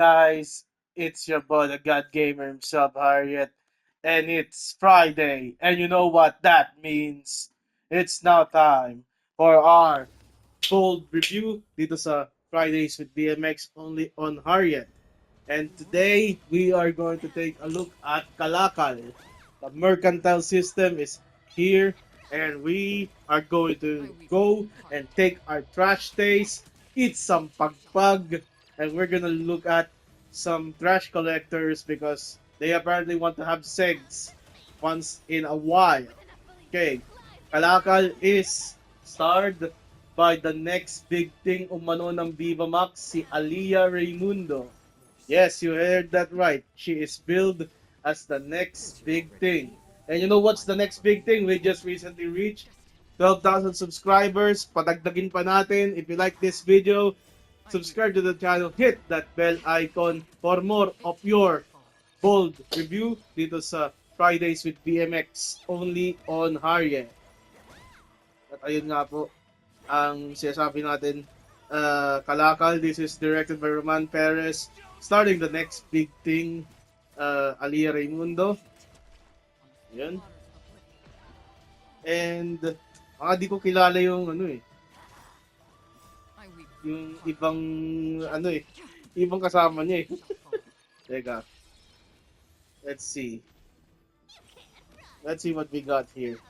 Guys, it's your boy, the God Gamer himself, Harriet, and it's Friday, and you know what that means? It's now time for our bold review dito sa Fridays with BMX only on Harriet. And today we are going to take a look at Kalakal. The mercantile system is here, and we are going to go and take our trash taste, eat some pagpag, and we're gonna look at some trash collectors because they apparently want to have segs once in a while. Okay, Kalakal is starred by the next big thing umano ng Viva Max, si Alia Raimundo. Yes, you heard that right. She is billed as the next big thing. And you know what's the next big thing? We just recently reached 12,000 subscribers. Padagdagin pa natin. If you like this video, subscribe to the channel. Hit that bell icon for more of your bold review dito sa Fridays with BMX only on Harriet. At ayun nga po, ang sinasabi natin, Kalakal, this is directed by Roman Perez, starting the next big thing, Alia Raimundo. Yun. And, di ko kilala yung yung ibang, ibang kasama niya eh. Teka. Let's see. Let's see what we got here.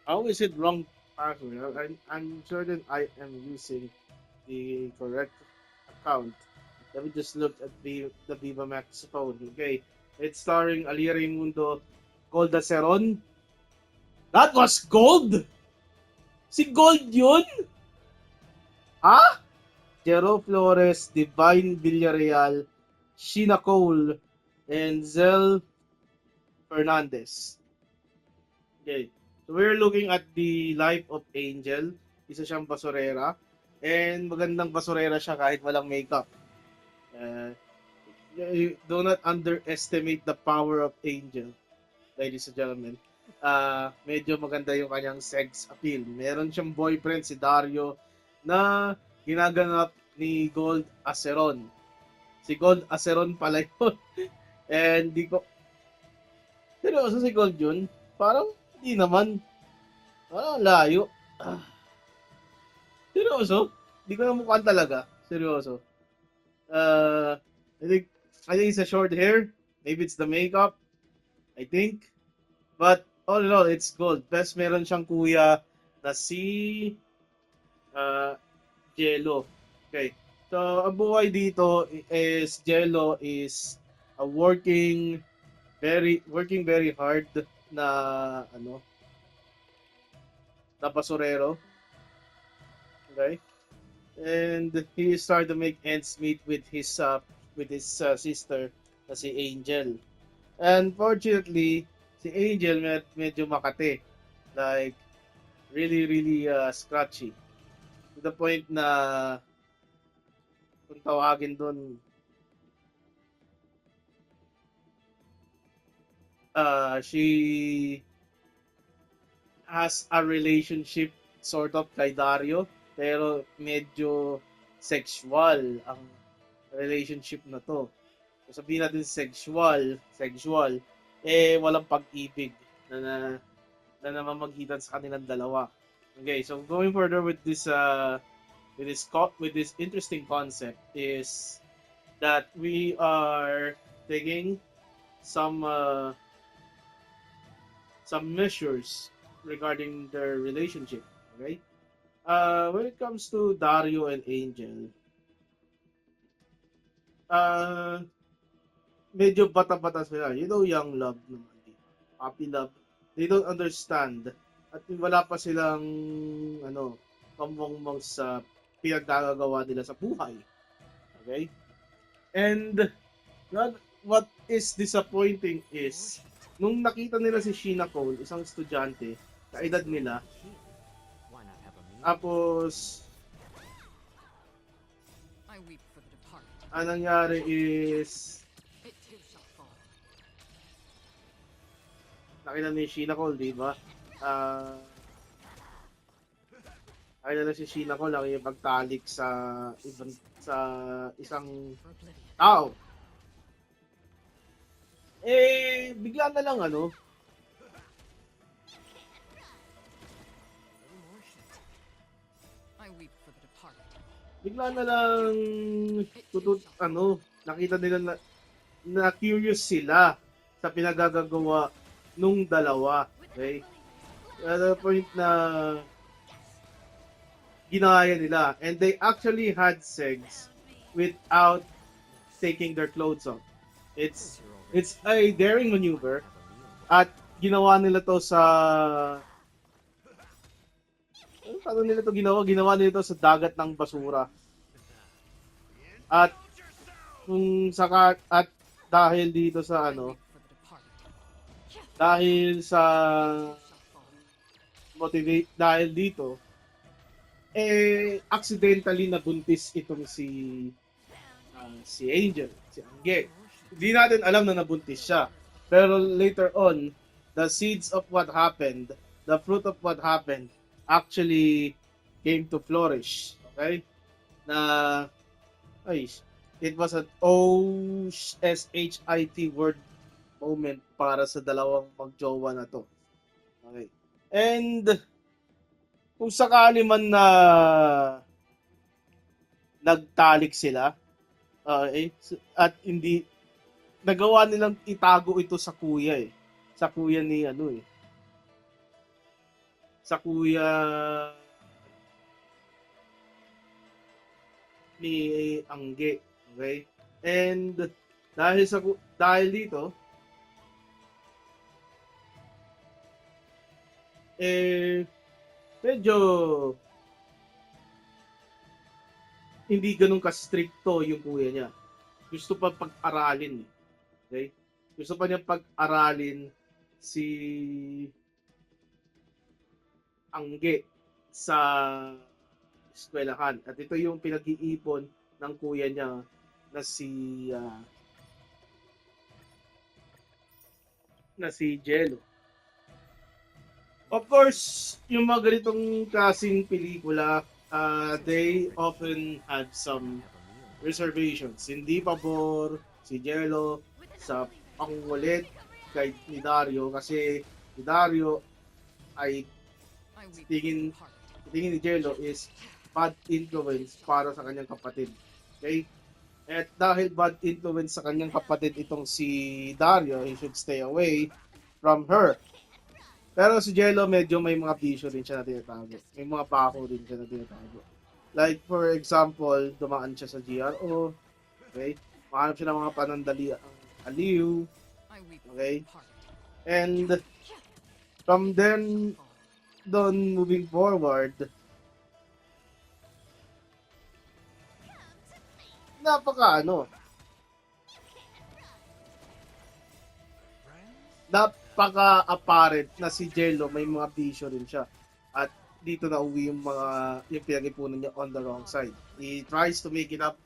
How is it wrong password? I'm certain I am using the correct account. Let me just look at the Viva Max phone. Okay, it's starring Alia Raimundo, Gold Aceron. That was Gold? Si Gold yun? Ha? Jero Flores, Divine Villarreal, Sheena Cole, and Zel Fernandez. Okay. So we're looking at the life of Angel. Isa siyang basurera. And magandang basurera siya kahit walang makeup. Do not underestimate the power of Angel, ladies and gentlemen. Medyo maganda yung kanyang sex appeal. Meron siyang boyfriend, si Dario, na ginaganap ni Gold Aceron. Si Gold Aceron pala yun. And di ko... Seryoso si Gold yun? Parang hindi naman. Layo. Seryoso? Hindi ko na mukhang talaga. Seryoso. I think it's a short hair. Maybe it's the makeup. I think. But all in all, it's Gold. Plus meron siyang kuya na si Jello. Okay. So, ang buhay dito is Jello is working very hard na na basurero. Okay? And he started to make ends meet with his sister na si Angel. Unfortunately, si Angel medyo makate. Like, really scratchy. To the point na kung tawagin doon, she has a relationship sort of kay Dario, pero medyo sexual ang relationship na to. So, sabihin natin sexual, walang pag-ibig na namamagitan sa kanilang dalawa. Okay, so going further with this interesting concept is that we are taking some measures regarding their relationship. Okay, when it comes to Dario and Angel, medyo bata-bata sila. You know, young love naman. Puppy love. They don't understand. At wala pa silang, pamwangmang sa pinagkagagawa nila sa buhay. Okay? And, what is disappointing is, nung nakita nila si Sheena Cole, isang estudyante, sa edad nila, tapos, ang nangyari is, nakita ni Sheena Cole, di ba? Ah, nakita na si Sheena Cole nakikipagtalik sa ibang sa isang tao. Bigla na lang ano, bigla na lang nakita nila na curious sila sa pinagagagawa nung dalawa. Okay? At the point na ginaya nila. And they actually had sex without taking their clothes off. It's a daring maneuver. At ginawa nila to sa... Paano nila to ginawa? Ginawa nila to sa dagat ng basura. At at dahil dito sa dahil dito accidentally nabuntis itong si Angel, si Angge. Hindi natin alam na nabuntis siya. Pero later on, the seeds of what happened, the fruit of what happened actually came to flourish. Okay? Na it was an OSHIT word moment para sa dalawang magjowa na to. Okay. And kung sakali man na nagtalik sila, at hindi nagawa nilang itago ito sa kuya sa kuya ni sa kuya ni Angge. Okay? And dahil dito medyo hindi ganun ka-stricto yung kuya niya. Gusto pa pag-aralin. Okay? Gusto pa niya pag-aralin si Angge sa eskwelahan. At ito yung pinag-iipon ng kuya niya na si Jello. Of course, yung mga ganitong klaseng pelikula, they often had some reservations. Hindi pabor si Jello sa pangungulit kay ni Dario kasi si Dario ay tingin ni Jello is bad influence para sa kanyang kapatid. Okay? At dahil bad influence sa kanyang kapatid itong si Dario, he should stay away from her. Pero si Jello medyo may mga bisyo rin siya na tinatago. May mga pako rin siya na tinatago. Like for example, dumaan siya sa GRO. Okay? Mahanap siya ng mga panandali ang aliw. Okay? And from then moving forward, napaka-apparent na si Jello may mga bisyo rin siya. At dito na uwi yung pinag-ipunan niya on the wrong side. He tries to make it up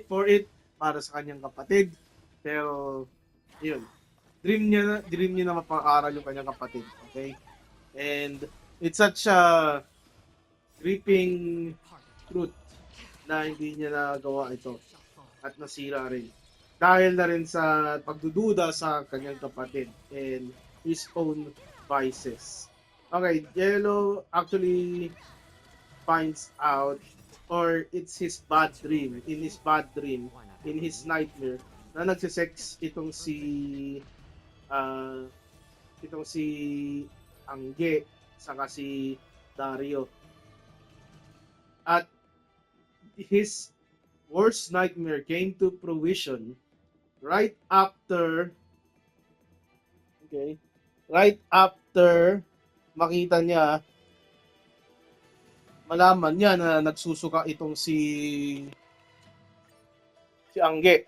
for it para sa kanyang kapatid. Pero, yun. Dream niya na mapag-aral yung kanyang kapatid. Okay? And it's such a gripping truth na hindi niya nagawa ito. At nasira rin. Dahil na rin sa pagdududa sa kanyang kapatid and his own vices. Okay, Jello actually finds out, or it's his bad dream, in his nightmare, na nagsisex itong si Angge saka si Dario. At his worst nightmare came to fruition right after makita niya, malaman niya na nagsusuka itong si Angge.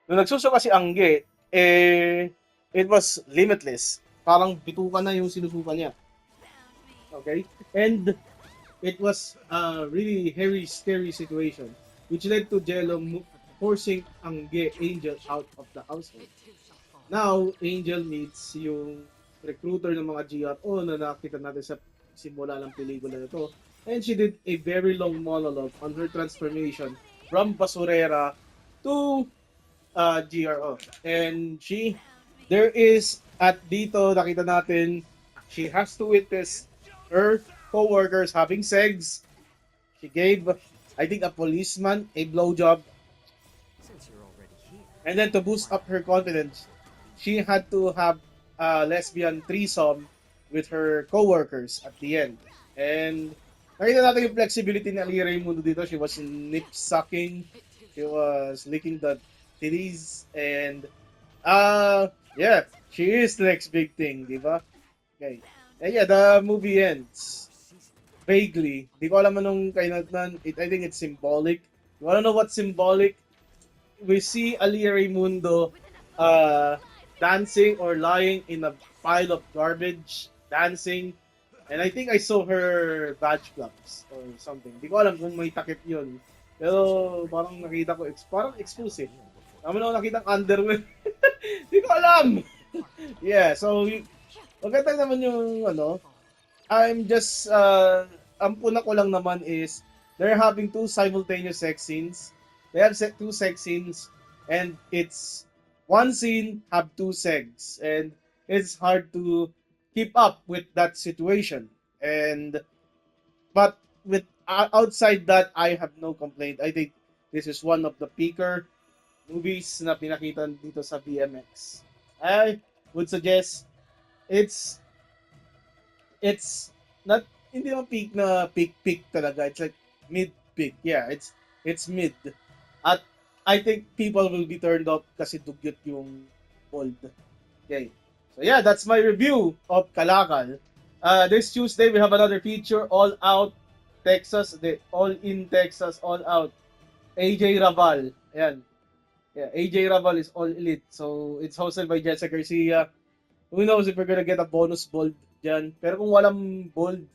Nung nagsusuka si Angge, it was limitless. Parang bitukan na yung sinusuka niya. Okay? And it was a really hairy, scary situation, which led to Jello forcing ang Angel out of the household. Now, Angel meets yung recruiter ng mga GRO na nakita natin sa simula ng pelikula na to. And she did a very long monologue on her transformation from basurera to GRO. And there is, at dito, nakita natin, she has to witness her co-workers having sex. She gave, I think, a policeman a blowjob. And then to boost up her confidence, she had to have a lesbian threesome with her co-workers at the end. And nakita natin yung flexibility ni Ali Raimundo dito. She was nip-sucking. She was licking the titties. And, yeah, she is the next big thing, di ba? Okay. And yeah, the movie ends. Vaguely. Di ko alam anong kainatnan. I think it's symbolic. You wanna know what's symbolic? We see Ali Raimundo dancing or lying in a pile of garbage, dancing. And I think I saw her badge clubs or something. Di ko alam kung may takip yun. Pero parang nakita ko, parang exclusive. Naman ako nakita ang underwear. Di ko alam! Yeah, so, maganda naman yung, I'm just, ang puna ko lang naman is, they're having two simultaneous sex scenes. They have two sex scenes, and it's one scene have two sex, and it's hard to keep up with that situation. But with outside that, I have no complaint. I think this is one of the peaker movies na pinakita dito sa BMX. I would suggest it's not hindi naman peak na peak talaga. It's like mid peak. Yeah, it's mid. At I think people will be turned off kasi dugyot yung old. Okay. So yeah, that's my review of Kalakal. This Tuesday we have another feature, All Out Texas, All in Texas, All Out. AJ Raval. Ayan. Yeah, AJ Raval is all elite. So it's hosted by Jessica Garcia. Who knows if we're gonna get a bonus bold dyan. Pero kung walang bold,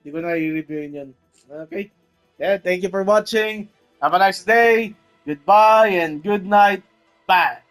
hindi ko na i-review yun. Okay? Yeah, thank you for watching. Have a nice day. Goodbye and good night. Bye.